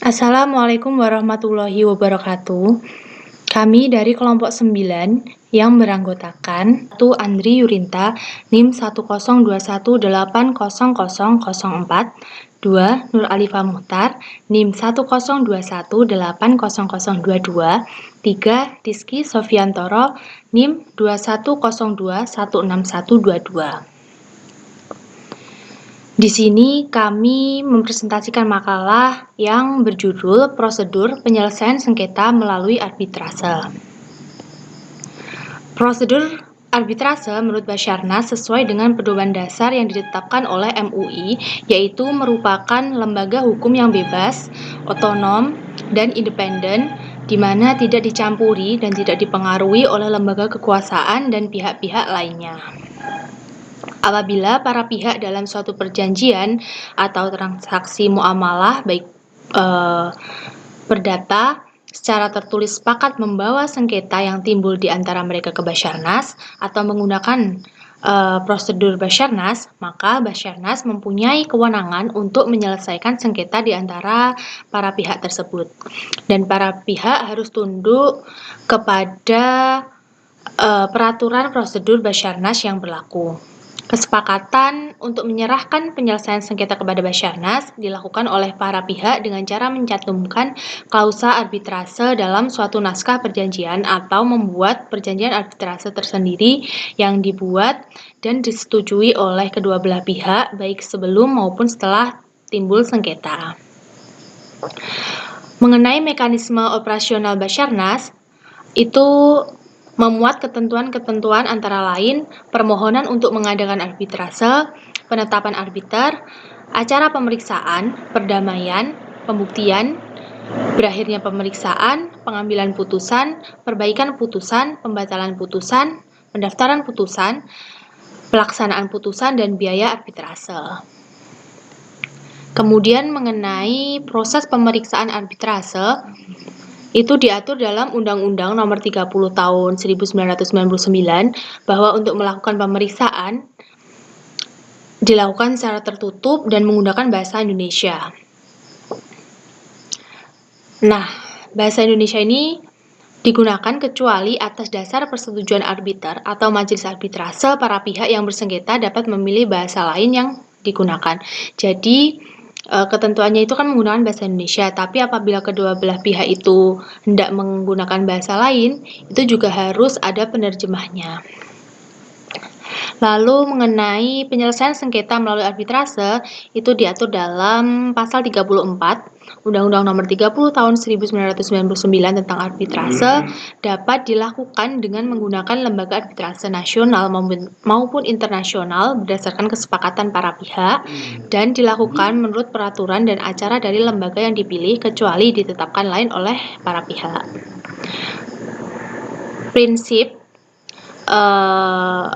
Assalamualaikum warahmatullahi wabarakatuh. Kami dari kelompok 9 yang beranggotakan 1. Andri Yurinta, NIM 102180004, 2. Nur Alifah Muhtar, NIM 102180022, 3. Rizky Sofiantoro, NIM 2102161122. Di sini kami mempresentasikan makalah yang berjudul Prosedur Penyelesaian Sengketa Melalui Arbitrase. Prosedur arbitrase menurut Basarnas sesuai dengan pedoman dasar yang ditetapkan oleh MUI, yaitu merupakan lembaga hukum yang bebas, otonom, dan independen, di mana tidak dicampuri dan tidak dipengaruhi oleh lembaga kekuasaan dan pihak-pihak lainnya. Apabila para pihak dalam suatu perjanjian atau transaksi muamalah baik perdata secara tertulis sepakat membawa sengketa yang timbul di antara mereka ke Basarnas atau menggunakan prosedur Basarnas, maka Basarnas mempunyai kewenangan untuk menyelesaikan sengketa di antara para pihak tersebut. Dan para pihak harus tunduk kepada peraturan prosedur Basarnas yang berlaku. Kesepakatan untuk menyerahkan penyelesaian sengketa kepada Basarnas dilakukan oleh para pihak dengan cara mencantumkan klausa arbitrase dalam suatu naskah perjanjian atau membuat perjanjian arbitrase tersendiri yang dibuat dan disetujui oleh kedua belah pihak baik sebelum maupun setelah timbul sengketa. Mengenai mekanisme operasional Basarnas, itu memuat ketentuan-ketentuan antara lain permohonan untuk mengadakan arbitrase, penetapan arbiter, acara pemeriksaan, perdamaian, pembuktian, berakhirnya pemeriksaan, pengambilan putusan, perbaikan putusan, pembatalan putusan, pendaftaran putusan, pelaksanaan putusan, dan biaya arbitrase. Kemudian mengenai proses pemeriksaan arbitrase, itu diatur dalam Undang-Undang Nomor 30 Tahun 1999 bahwa untuk melakukan pemeriksaan dilakukan secara tertutup dan menggunakan bahasa Indonesia. Nah, bahasa Indonesia ini digunakan kecuali atas dasar persetujuan arbiter atau majelis arbitrase, para pihak yang bersengketa dapat memilih bahasa lain yang digunakan. Jadi, ketentuannya itu kan menggunakan bahasa Indonesia, tapi apabila kedua belah pihak itu hendak menggunakan bahasa lain, itu juga harus ada penerjemahnya. Lalu mengenai penyelesaian sengketa melalui arbitrase, itu diatur dalam pasal 34 Undang-Undang Nomor 30 Tahun 1999 tentang arbitrase dapat dilakukan dengan menggunakan lembaga arbitrase nasional maupun internasional berdasarkan kesepakatan para pihak dan dilakukan menurut peraturan dan acara dari lembaga yang dipilih kecuali ditetapkan lain oleh para pihak. Prinsip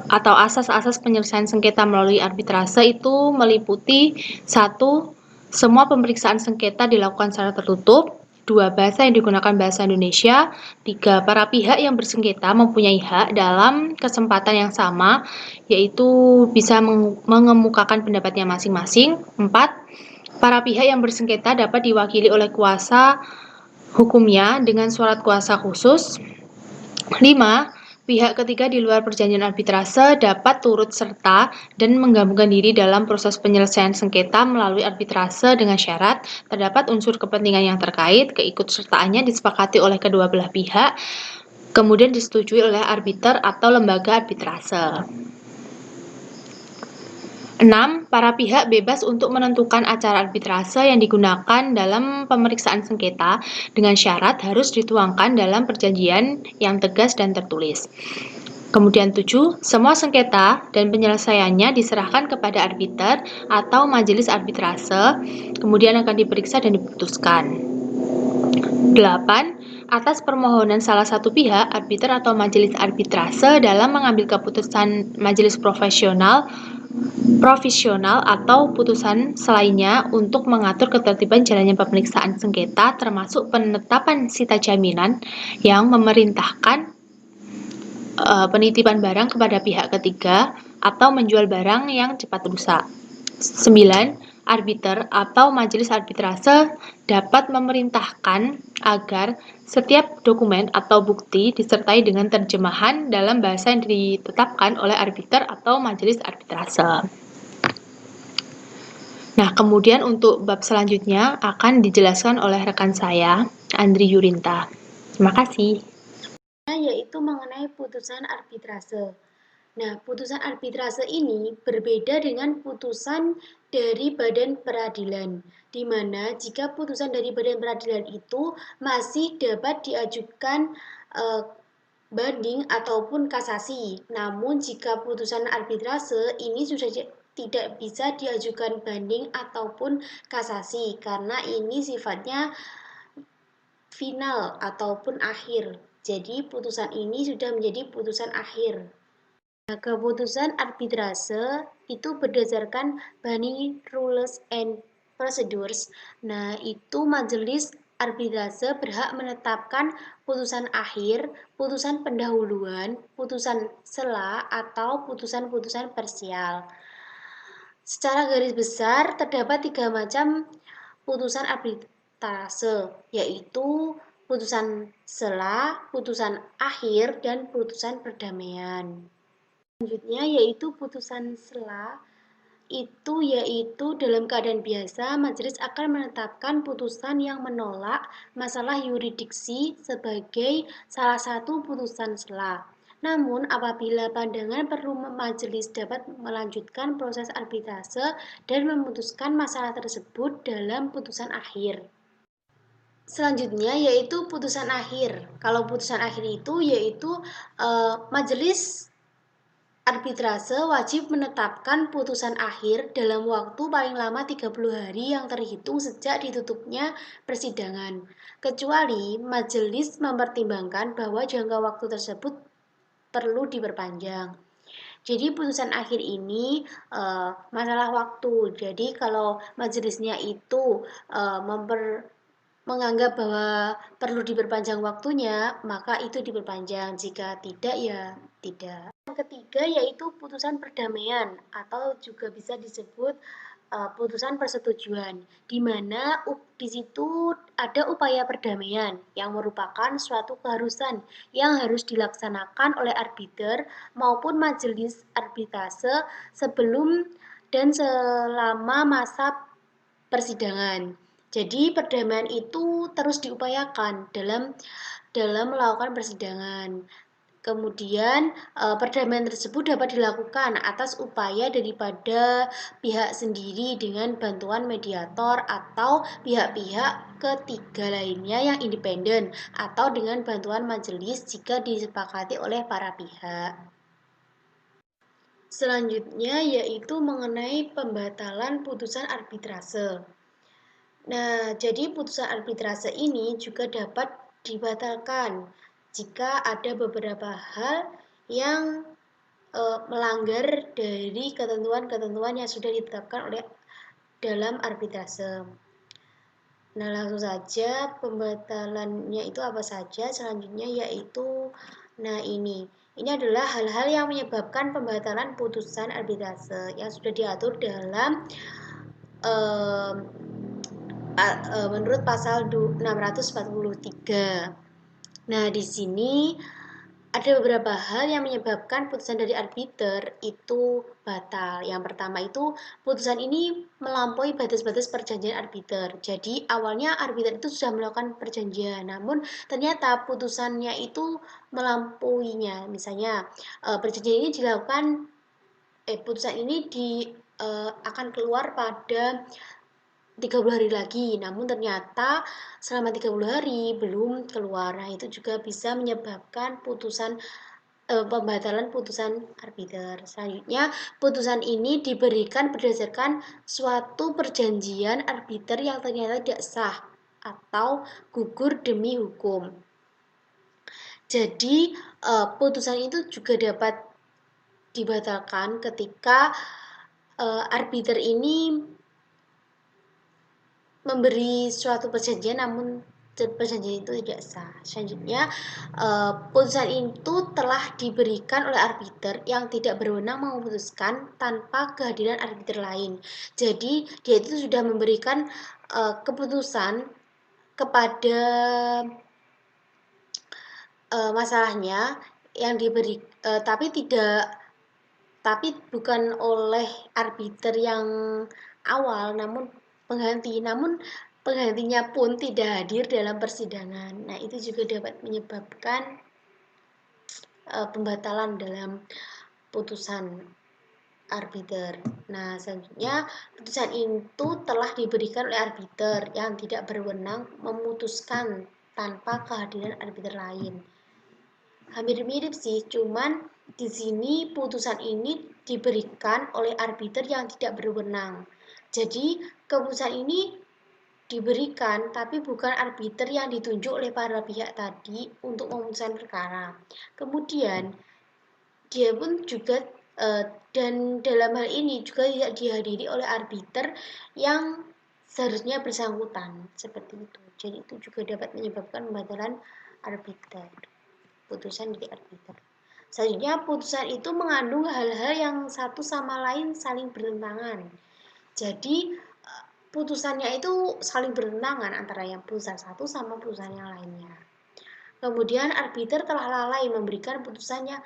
atau asas-asas penyelesaian sengketa melalui arbitrase itu meliputi 1. Semua pemeriksaan sengketa dilakukan secara tertutup. 2. Bahasa yang digunakan bahasa Indonesia. 3. Para pihak yang bersengketa mempunyai hak dalam kesempatan yang sama, yaitu bisa mengemukakan pendapatnya masing-masing. 4. Para pihak yang bersengketa dapat diwakili oleh kuasa hukumnya dengan surat kuasa khusus. 5. Pihak ketiga di luar perjanjian arbitrase dapat turut serta dan menggabungkan diri dalam proses penyelesaian sengketa melalui arbitrase dengan syarat terdapat unsur kepentingan yang terkait, keikutsertaannya disepakati oleh kedua belah pihak, kemudian disetujui oleh arbiter atau lembaga arbitrase. 6. Para pihak bebas untuk menentukan acara arbitrase yang digunakan dalam pemeriksaan sengketa dengan syarat harus dituangkan dalam perjanjian yang tegas dan tertulis. Kemudian 7. Semua sengketa dan penyelesaiannya diserahkan kepada arbiter atau majelis arbitrase, kemudian akan diperiksa dan diputuskan. 8. Atas permohonan salah satu pihak, arbiter atau majelis arbitrase dalam mengambil keputusan majelis provisional atau putusan selainnya untuk mengatur ketertiban jalannya pemeriksaan sengketa termasuk penetapan sita jaminan yang memerintahkan penitipan barang kepada pihak ketiga atau menjual barang yang cepat rusak. 9. arbiter atau majelis arbitrase dapat memerintahkan agar setiap dokumen atau bukti disertai dengan terjemahan dalam bahasa yang ditetapkan oleh arbiter atau majelis arbitrase. Nah, kemudian untuk bab selanjutnya akan dijelaskan oleh rekan saya, Andri Yurinta. Terima kasih. Yaitu mengenai putusan arbitrase. Nah, putusan arbitrase ini berbeda dengan putusan dari badan peradilan, di mana jika putusan dari badan peradilan itu masih dapat diajukan banding ataupun kasasi. Namun jika putusan arbitrase ini sudah tidak bisa diajukan banding ataupun kasasi karena ini sifatnya final ataupun akhir. Jadi putusan ini sudah menjadi putusan akhir. Nah, keputusan arbitrase itu berdasarkan Bani Rules and Procedures. Nah, itu majelis arbitrase berhak menetapkan putusan akhir, putusan pendahuluan, putusan sela, atau putusan-putusan parsial. Secara garis besar, terdapat 3 macam putusan arbitrase, yaitu putusan sela, putusan akhir, dan putusan perdamaian. Selanjutnya yaitu putusan sela, yaitu dalam keadaan biasa majelis akan menetapkan putusan yang menolak masalah yurisdiksi sebagai salah satu putusan sela. Namun apabila pandangan perlu majelis dapat melanjutkan proses arbitrase dan memutuskan masalah tersebut dalam putusan akhir. Selanjutnya yaitu putusan akhir. Kalau putusan akhir itu yaitu majelis arbitrase wajib menetapkan putusan akhir dalam waktu paling lama 30 hari yang terhitung sejak ditutupnya persidangan, kecuali majelis mempertimbangkan bahwa jangka waktu tersebut perlu diperpanjang. Jadi putusan akhir ini masalah waktu. Jadi kalau majelisnya itu menganggap bahwa perlu diperpanjang waktunya, maka itu diperpanjang. Jika tidak, ya tidak. Yang ketiga yaitu putusan perdamaian atau juga bisa disebut putusan persetujuan, di mana di situ ada upaya perdamaian yang merupakan suatu keharusan yang harus dilaksanakan oleh arbiter maupun majelis arbitrase sebelum dan selama masa persidangan. Jadi perdamaian itu terus diupayakan dalam melakukan persidangan. Kemudian perdamaian tersebut dapat dilakukan atas upaya daripada pihak sendiri dengan bantuan mediator atau pihak-pihak ketiga lainnya yang independen atau dengan bantuan majelis jika disepakati oleh para pihak. Selanjutnya yaitu mengenai pembatalan putusan arbitrase. Nah, jadi putusan arbitrase ini juga dapat dibatalkan jika ada beberapa hal yang melanggar dari ketentuan-ketentuan yang sudah ditetapkan oleh dalam arbitrase. Nah, langsung saja pembatalannya itu apa saja? Selanjutnya yaitu, nah ini adalah hal-hal yang menyebabkan pembatalan putusan arbitrase yang sudah diatur dalam menurut pasal 643. Nah, di sini ada beberapa hal yang menyebabkan putusan dari arbiter itu batal. Yang pertama itu putusan ini melampaui batas-batas perjanjian arbiter. Jadi awalnya arbiter itu sudah melakukan perjanjian, namun ternyata putusannya itu melampauinya. Misalnya perjanjian ini dilakukan, putusan ini akan keluar pada 30 hari lagi, namun ternyata selama 30 hari belum keluar. Nah, itu juga bisa menyebabkan pembatalan putusan arbiter. Selanjutnya, putusan ini diberikan berdasarkan suatu perjanjian arbiter yang ternyata tidak sah atau gugur demi hukum. Jadi, putusan itu juga dapat dibatalkan ketika arbiter ini memberi suatu perjanjian namun perjanjian itu tidak sah. Selanjutnya, putusan itu telah diberikan oleh arbiter yang tidak berwenang memutuskan tanpa kehadiran arbiter lain. Jadi dia itu sudah memberikan keputusan kepada masalahnya yang diberi, tapi bukan oleh arbiter yang awal, namun penggantinya pun tidak hadir dalam persidangan. Nah, itu juga dapat menyebabkan pembatalan dalam putusan arbiter. Nah, selanjutnya putusan itu telah diberikan oleh arbiter yang tidak berwenang memutuskan tanpa kehadiran arbiter lain. Hampir mirip sih, cuman di sini putusan ini diberikan oleh arbiter yang tidak berwenang. Jadi, keputusan ini diberikan, tapi bukan arbiter yang ditunjuk oleh para pihak tadi untuk memutuskan perkara. Kemudian, dia pun juga dan dalam hal ini juga tidak dihadiri oleh arbiter yang seharusnya bersangkutan, seperti itu. Jadi itu juga dapat menyebabkan pembatalan arbiter, putusan dari arbiter. Selanjutnya, putusan itu mengandung hal-hal yang satu sama lain saling bertentangan. Jadi putusannya itu saling bertentangan antara yang putusan satu sama putusan yang lainnya. Kemudian arbiter telah lalai memberikan putusannya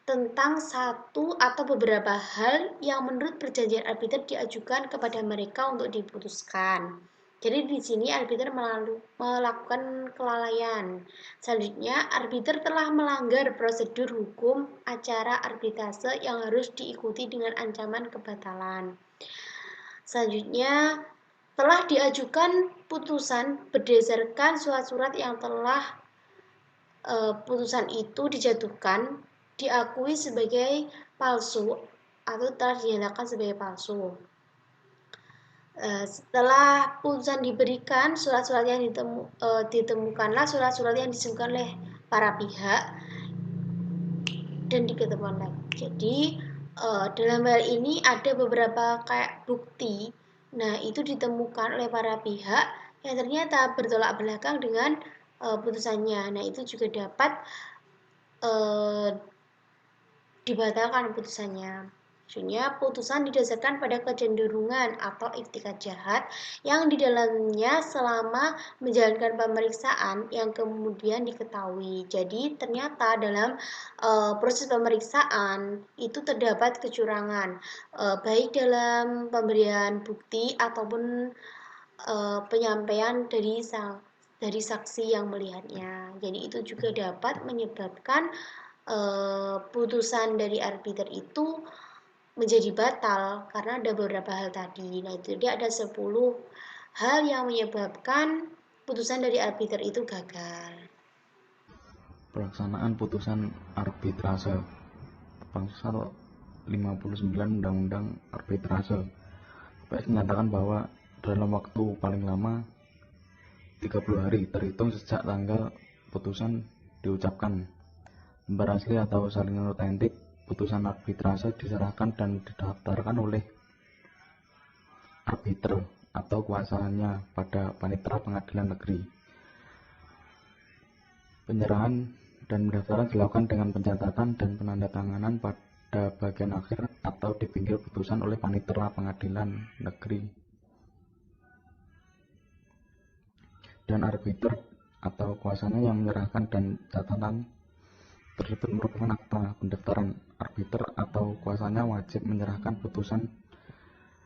tentang satu atau beberapa hal yang menurut perjanjian arbiter diajukan kepada mereka untuk diputuskan. Jadi di sini arbiter melakukan kelalaian. Selanjutnya, arbiter telah melanggar prosedur hukum acara arbitrase yang harus diikuti dengan ancaman kebatalan. Selanjutnya, telah diajukan putusan berdasarkan surat-surat yang telah putusan itu dijatuhkan diakui sebagai palsu atau telah dinyatakan sebagai palsu. Setelah putusan diberikan, surat-surat yang ditemukanlah surat-surat yang disebutkan oleh para pihak dan diketemukan lagi. Jadi dalam hal ini ada beberapa kayak bukti. Nah, itu ditemukan oleh para pihak yang ternyata bertolak belakang dengan putusannya. Nah, itu juga dapat dibatalkan putusannya. Maksudnya, putusan didasarkan pada kecenderungan atau iktikat jahat yang di dalamnya selama menjalankan pemeriksaan yang kemudian diketahui. Jadi, ternyata dalam proses pemeriksaan itu terdapat kecurangan, baik dalam pemberian bukti ataupun penyampaian dari saksi yang melihatnya. Jadi, itu juga dapat menyebabkan putusan dari arbiter itu menjadi batal karena ada beberapa hal tadi. Nah, itu dia ada 10 hal yang menyebabkan putusan dari arbiter itu gagal. Pelaksanaan putusan arbitrase pasal 59 Undang-Undang Arbitrase PS menyatakan bahwa dalam waktu paling lama 30 hari terhitung sejak tanggal putusan diucapkan, lembar asli atau salinan otentik putusan arbitrase diserahkan dan didaftarkan oleh arbiter atau kuasanya pada panitera pengadilan negeri. Penyerahan dan pendaftaran dilakukan dengan pencatatan dan penandatanganan pada bagian akhir atau di pinggir putusan oleh panitera pengadilan negeri. Dan arbiter atau kuasanya yang menyerahkan dan catatan tersebut merupakan akta pendaftaran. Arbiter atau kuasanya wajib menyerahkan putusan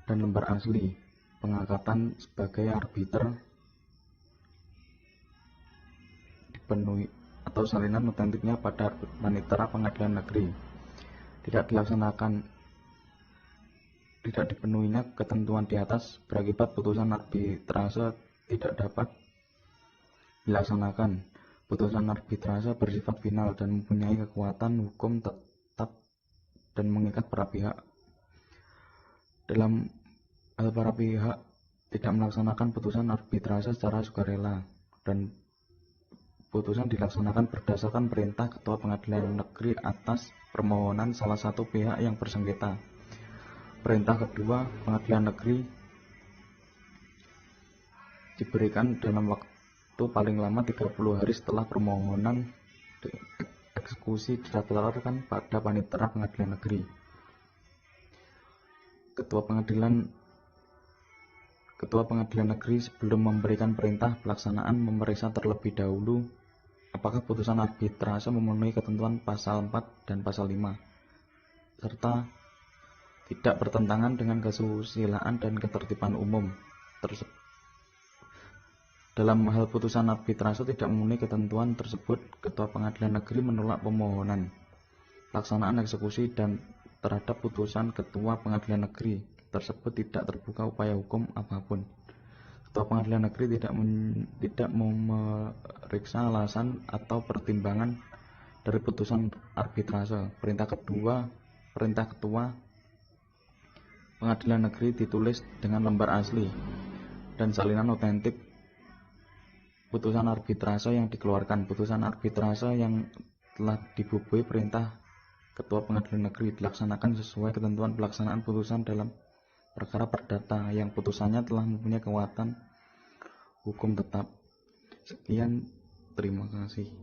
dan lembar asli pengangkatan sebagai arbiter dipenuhi atau salinan otentiknya pada panitera pengadilan negeri. Tidak dipenuhinya ketentuan di atas berakibat putusan arbitrase tidak dapat dilaksanakan. Putusan arbitrase bersifat final dan mempunyai kekuatan hukum tetap dan mengikat para pihak. Dalam hal para pihak tidak melaksanakan putusan arbitrase secara sukarela dan putusan dilaksanakan berdasarkan perintah Ketua Pengadilan Negeri atas permohonan salah satu pihak yang bersengketa. Perintah kedua Pengadilan Negeri diberikan dalam itu paling lama 30 hari setelah permohonan eksekusi didaftarkan pada panitera pengadilan negeri. Ketua pengadilan negeri sebelum memberikan perintah pelaksanaan memeriksa terlebih dahulu apakah putusan arbitrase memenuhi ketentuan pasal 4 dan pasal 5 serta tidak bertentangan dengan kesusilaan dan ketertiban umum tersebut. Dalam hal putusan arbitrase tidak memenuhi ketentuan tersebut, Ketua Pengadilan Negeri menolak permohonan pelaksanaan eksekusi dan terhadap putusan Ketua Pengadilan Negeri tersebut tidak terbuka upaya hukum apapun. Ketua Pengadilan Negeri tidak memeriksa alasan atau pertimbangan dari putusan arbitrase. Perintah Ketua Pengadilan Negeri ditulis dengan lembar asli dan salinan otentik putusan arbitrase yang dikeluarkan. Putusan arbitrase yang telah dibubuhi perintah Ketua Pengadilan Negeri dilaksanakan sesuai ketentuan pelaksanaan putusan dalam perkara perdata yang putusannya telah mempunyai kekuatan hukum tetap. Sekian, terima kasih.